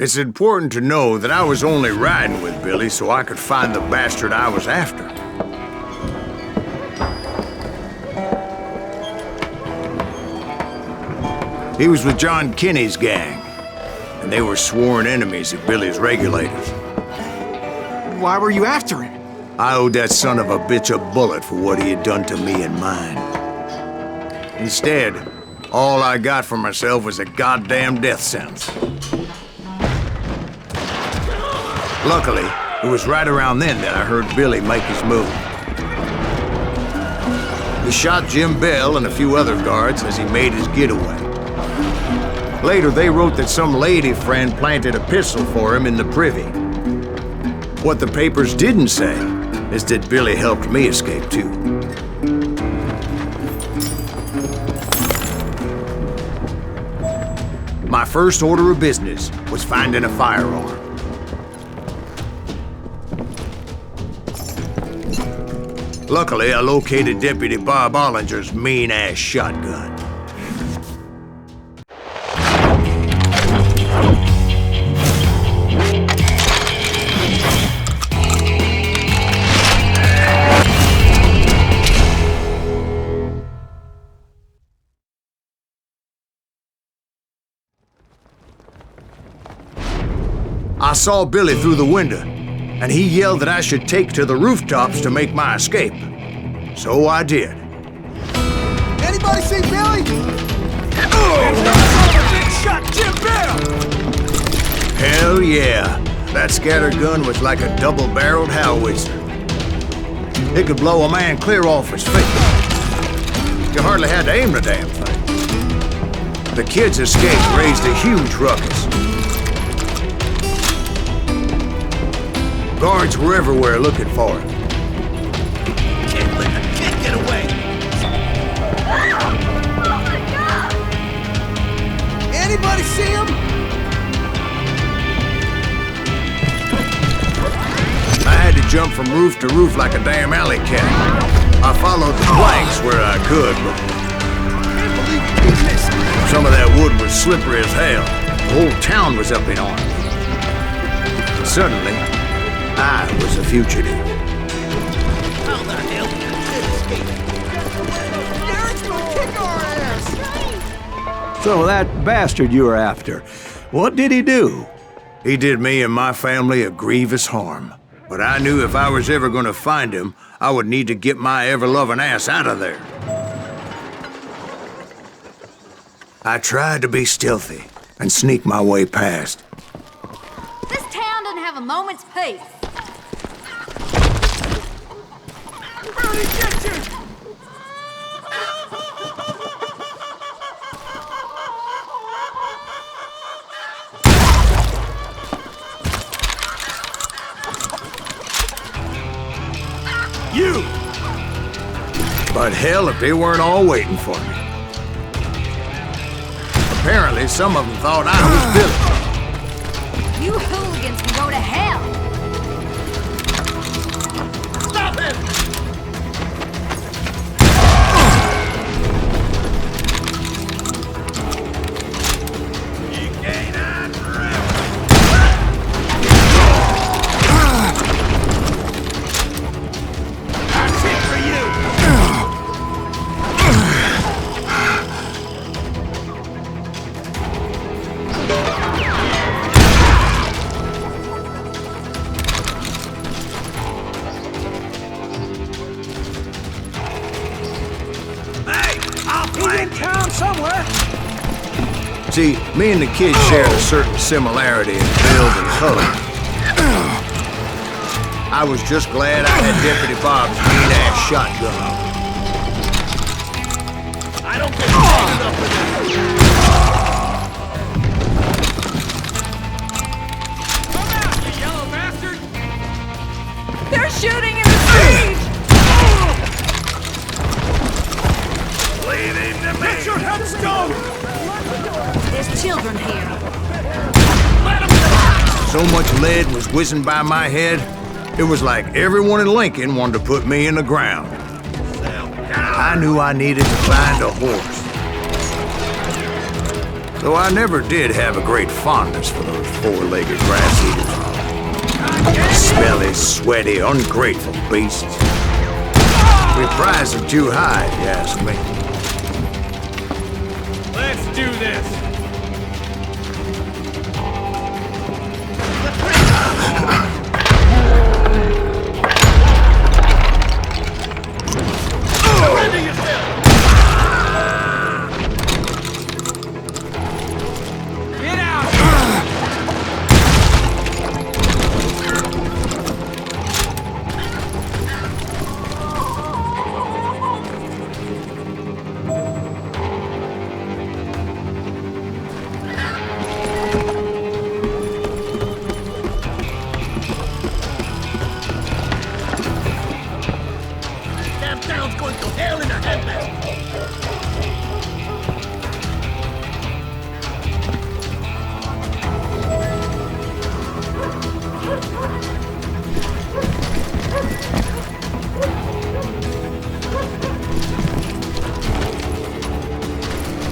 It's important to know that I was only riding with Billy so I could find the bastard I was after. He was with John Kinney's gang, and they were sworn enemies of Billy's regulators. Why were you after him? I owed that son of a bitch a bullet for what he had done to me and mine. Instead, all I got for myself was a goddamn death sentence. Luckily, it was right around then that I heard Billy make his move. He shot Jim Bell and a few other guards as he made his getaway. Later, they wrote that some lady friend planted a pistol for him in the privy. What the papers didn't say is that Billy helped me escape too. My first order of business was finding a firearm. Luckily, I located Deputy Bob Ollinger's mean-ass shotgun. I saw Billy through the window, and he yelled that I should take to the rooftops to make my escape. So I did. Anybody see Billy? Big shot, Jim Bell! Hell yeah. That scattergun was like a double-barreled howitzer. It could blow a man clear off his feet. You hardly had to aim the damn thing. The kid's escape raised a huge ruckus. Guards were everywhere looking for him. Can't let the kid get away! Anybody see him? I had to jump from roof to roof like a damn alley cat. I followed the planks where I could, but some of that wood was slippery as hell. The whole town was up in arms. And suddenly, I was a fugitive. How the hell did that kid escape? Derek's gonna kick our ass! So that bastard you were after, what did he do? He did me and my family a grievous harm. But I knew if I was ever gonna find him, I would need to get my ever-loving ass out of there. I tried to be stealthy and sneak my way past. This town doesn't have a moment's peace. Where'd he get you? You! But hell, if they weren't all waiting for me. Apparently, some of them thought I was Billy. You hooligans can go to hell. Stop him! You can't hide forever. That's it for you! He's in town somewhere. See, me and the kid shared a certain similarity in build and color. I was just glad I had Deputy Bob's mean-ass shotgun. I don't get paid enough for this. Come out, you yellow bastard! They're shooting in the street! Leave him to me! Let your heads go! There's children here. Let him go! So much lead was whizzing by my head, it was like everyone in Lincoln wanted to put me in the ground. I knew I needed to find a horse. So I never did have a great fondness for those four-legged grass eaters. Smelly, sweaty, ungrateful beasts. We prize them too high, if you ask me. Let's do this!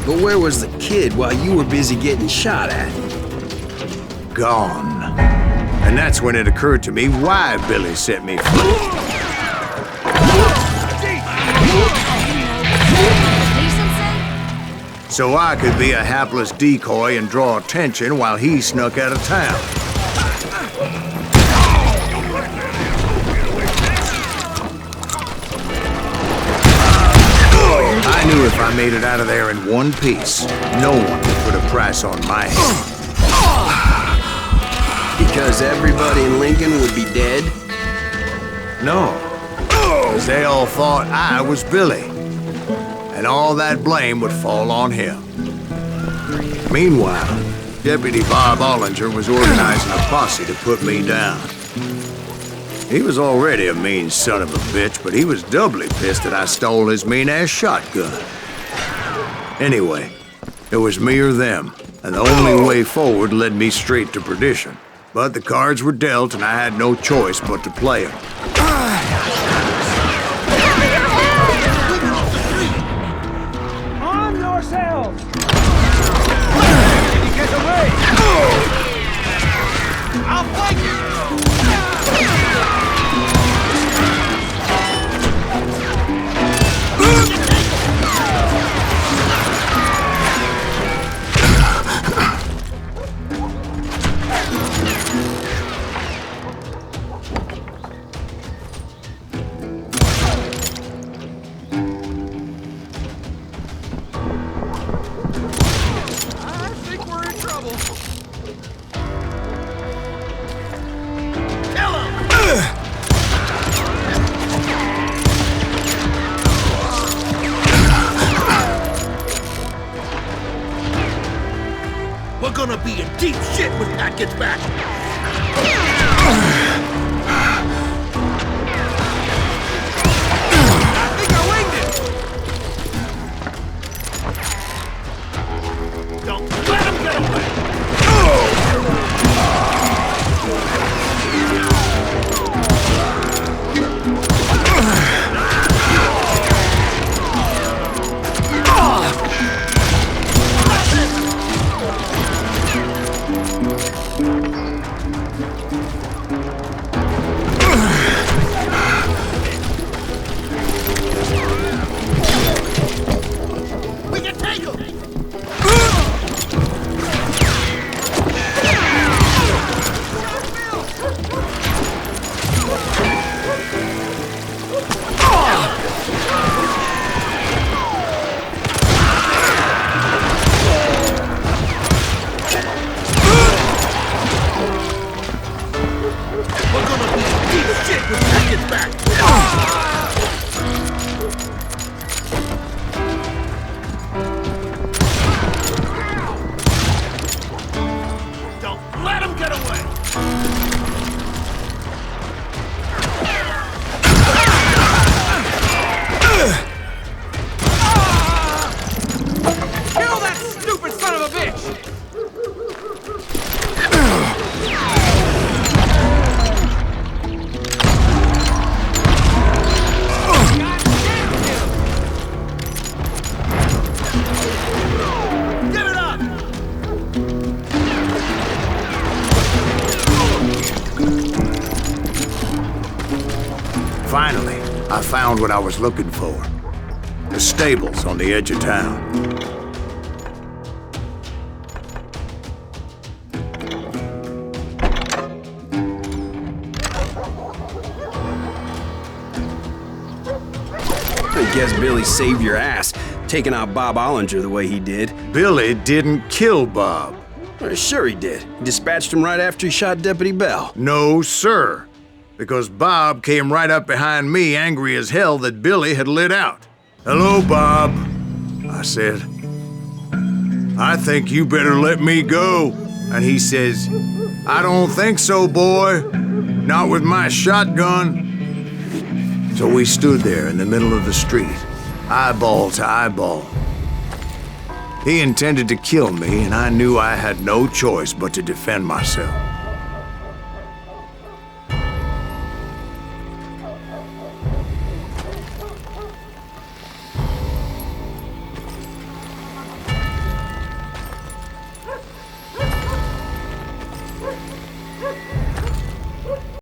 But where was the kid while you were busy getting shot at? Gone. And that's when it occurred to me why Billy set me free. So I could be a hapless decoy and draw attention while he snuck out of town. I knew if I made it out of there in one piece, no one would put a price on my head. Because everybody in Lincoln would be dead? No, because they all thought I was Billy, and all that blame would fall on him. Meanwhile, Deputy Bob Ollinger was organizing a posse to put me down. He was already a mean son of a bitch, but he was doubly pissed that I stole his mean-ass shotgun. Anyway, it was me or them, and the only way forward led me straight to perdition. But the cards were dealt, and I had no choice but to play them. Arm yourselves! Get away! I'll fight you! We're gonna be in deep shit when Pat gets back. I think I winged it. Don't let him get away. We can take him. We're gonna be in deep shit when Pat gets back. Don't let him get away! Kill that stupid son of a bitch! Finally, I found what I was looking for. The stables on the edge of town. I guess Billy saved your ass, taking out Bob Ollinger the way he did. Billy didn't kill Bob. Well, sure he did. He dispatched him right after he shot Deputy Bell. No, sir. Because Bob came right up behind me, angry as hell that Billy had lit out. "Hello, Bob," I said. "I think you better let me go." And he says, "I don't think so, boy. Not with my shotgun." So we stood there in the middle of the street, eyeball to eyeball. He intended to kill me, and I knew I had no choice but to defend myself.